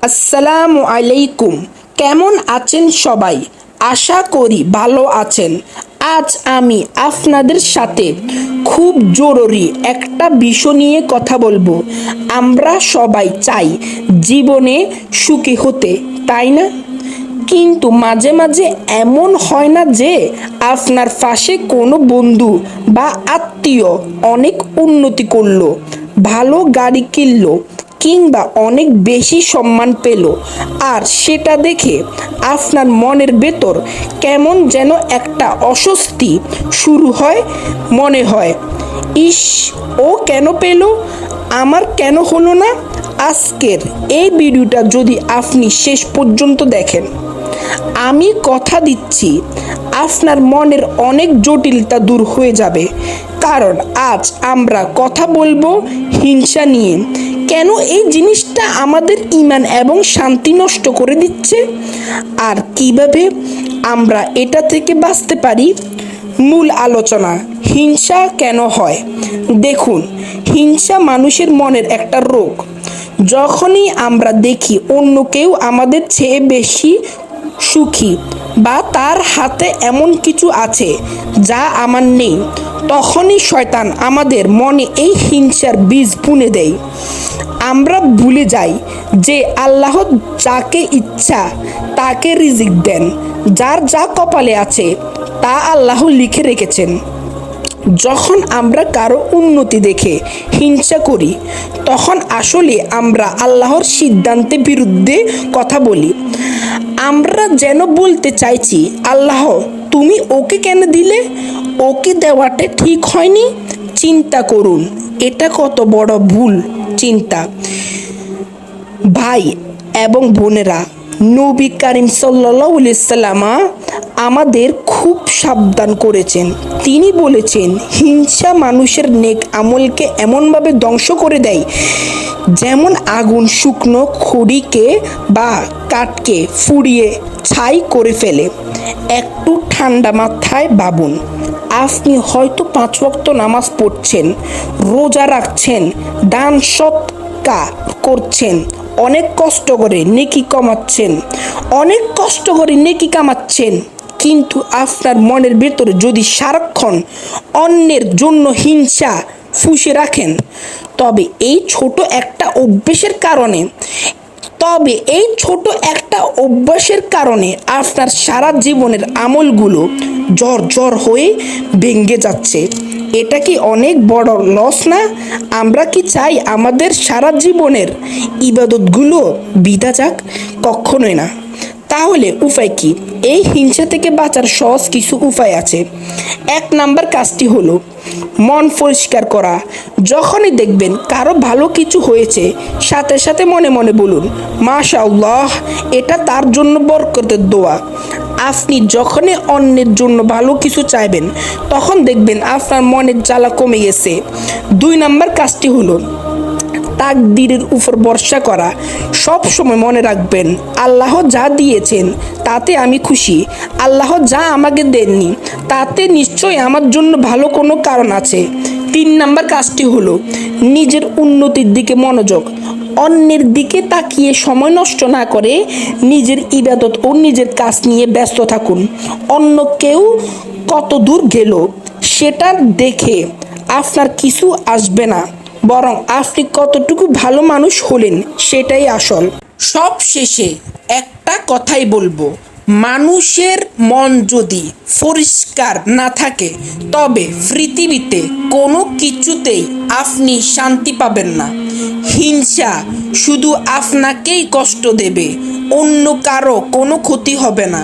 আসসালামু আলাইকুম। কেমন আছেন সবাই? আশা করি ভালো আছেন। আজ আমি আপনাদের সাথে খুব জরুরি একটা বিষয় নিয়ে কথা বলবো। আমরা সবাই চাই জীবনে সুখী হতে, তাই না? কিন্তু মাঝে মাঝে এমন হয় না যে আপনার পাশে কোনো বন্ধু বা আত্মীয় অনেক উন্নতি করলো, ভালো গাড়ি কিনলো কিংবা অনেক বেশি সম্মান পেল, আর সেটা দেখে আপনার মনের ভেতর কেমন যেন একটা অস্বস্তি শুরু হয়। মনে হয়, ইস, ও কেন পেল, আমার কেন হলো না? আজকের এই ভিডিওটা যদি আপনি শেষ পর্যন্ত দেখেন, আমি কথা দিচ্ছি আপনার মনের অনেক জটিলতা দূর হয়ে যাবে। কারণ আজ আমরা কথা বলবো হিংসা নিয়ে। কেন এই জিনিসটা আমাদের ঈমান এবং শান্তি নষ্ট করে দিচ্ছে, আর কিভাবে আমরা এটা থেকে বাঁচতে পারি। মূল আলোচনা, হিংসা কেন হয়। দেখুন, হিংসা মানুষের মনের একটা রোগ। যখনই আমরা দেখি অন্য কেউ আমাদের চেয়ে বেশি সুখী বা তার হাতে এমন কিছু আছে যা আমার নেই, তখনই শয়তান আমাদের মনে এই হিংসার বীজ বুনে দেয়। আমরা ভুলে যাই যে আল্লাহ যাকে ইচ্ছা তাকে রিজিক দেন। যার যা কপালে আছে তা আল্লাহ লিখে রেখেছেন। যখন আমরা কারো উন্নতি দেখে হিংসা করি, তখন আসলে আমরা আল্লাহর সিদ্ধান্তের বিরুদ্ধে কথা বলি। আমরা যেন বলতে চাইছি, আল্লাহ, তুমি ওকে কেন দিলে? ওকে দেওয়াটা ঠিক হয়নি। চিন্তা করুন, এটা কত বড় ভুল চিন্তা। ভাই এবং বোনেরা, নবী করিম সাল্লাল্লাহু আলাইহি সাল্লাম আমাদের খুব সাবধান করেছেন। তিনি বলেছেন, হিংসা মানুষের নেক আমলকে এমনভাবে ধ্বংস করে দেয় যেমন আগুন শুকনো খড়িকে বা কাঠকে পুড়িয়ে ছাই করে ফেলে। একটু ঠান্ডা মাথায় ভাবুন, আপনি হয়তো 5 ওয়াক্ত নামাজ পড়ছেন, রোজা রাখছেন, দান সৎকা করছেন, অনেক কষ্ট করে নেকি কামাচ্ছেন, কিন্তু আপনার মনের ভেতরে যদি সারাক্ষণ অন্যের জন্য হিংসা ফুঁসে রাখেন, তবে এই ছোট একটা অভ্যাসের কারণে আপনার সারা জীবনের আমলগুলো ঝরঝর হয়ে ভেঙে যাচ্ছে। এটা কি অনেক বড় লস না? আমরা কি চাই আমাদের সারা জীবনের ইবাদতগুলো বৃথা যাক? কখনোই না। তাহলে উপায় কি? এই হিংসা থেকে বাঁচার সহজ কিছু উপায় আছে। 1 নাম্বার কাজটি হলো মন পরিষ্কার করা। যখনই দেখবেন কারো ভালো কিছু হয়েছে, সাথে সাথে মনে মনে বলুন, মাশাআল্লাহ, এটা তার জন্য বরকতের দোয়া। আপনি যখনই অন্যের জন্য ভালো কিছু চাইবেন, তখন দেখবেন আপনার মনের জ্বালা কমে গেছে। 2 নাম্বার কাজটি হলো তাকদীরের উপর ভরসা করা। সব সময় মনে রাখবেন, আল্লাহ যা দিয়েছেন তাতে আমি খুশি। আল্লাহ যা আমাকে দেননি তাতে নিশ্চয়ই আমার জন্য ভালো কোনো কারণ আছে। 3 নাম্বার কাজটি হলো নিজের উন্নতির দিকে মনোযোগ। অন্যের দিকে তাকিয়ে সময় নষ্ট না করে নিজের ইবাদত ও নিজের কাজ নিয়ে ব্যস্ত থাকুন। অন্য কেউ কত দূর গেল সেটা দেখে আপনার কিছু আসবে না, বরং আপনি কতটুকু ভালো মানুষ হলেন সেটাই আসল। সব শেষে একটা কথাই বলবো, মানুষের মন যদি পরিষ্কার না থাকে, তবে পৃথিবীতে কোনো কিছুতেই আপনি শান্তি পাবেন না। হিংসা শুধু আপনাকেই কষ্ট দেবে, অন্য কারো কোনো ক্ষতি হবে না।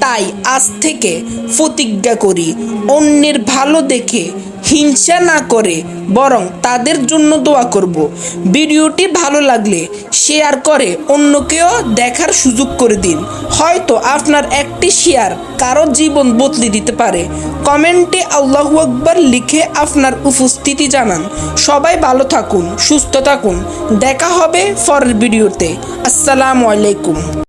তাই আজ থেকে প্রতিজ্ঞা করি, অন্যের ভালো দেখে হিংসা না করে বরং তাদের জন্য দোয়া করব। ভিডিওটি ভালো লাগলে শেয়ার করে অন্যকেও দেখার সুযোগ করে দিন। হয়তো আপনার একটি শেয়ার কারো জীবন বদলে দিতে পারে। কমেন্টে আল্লাহু আকবার লিখে আপনার উপস্থিতি জানান। সবাই ভালো থাকুন, সুস্থ থাকুন। দেখা হবে পরের ভিডিওতে। আসসালামু আলাইকুম।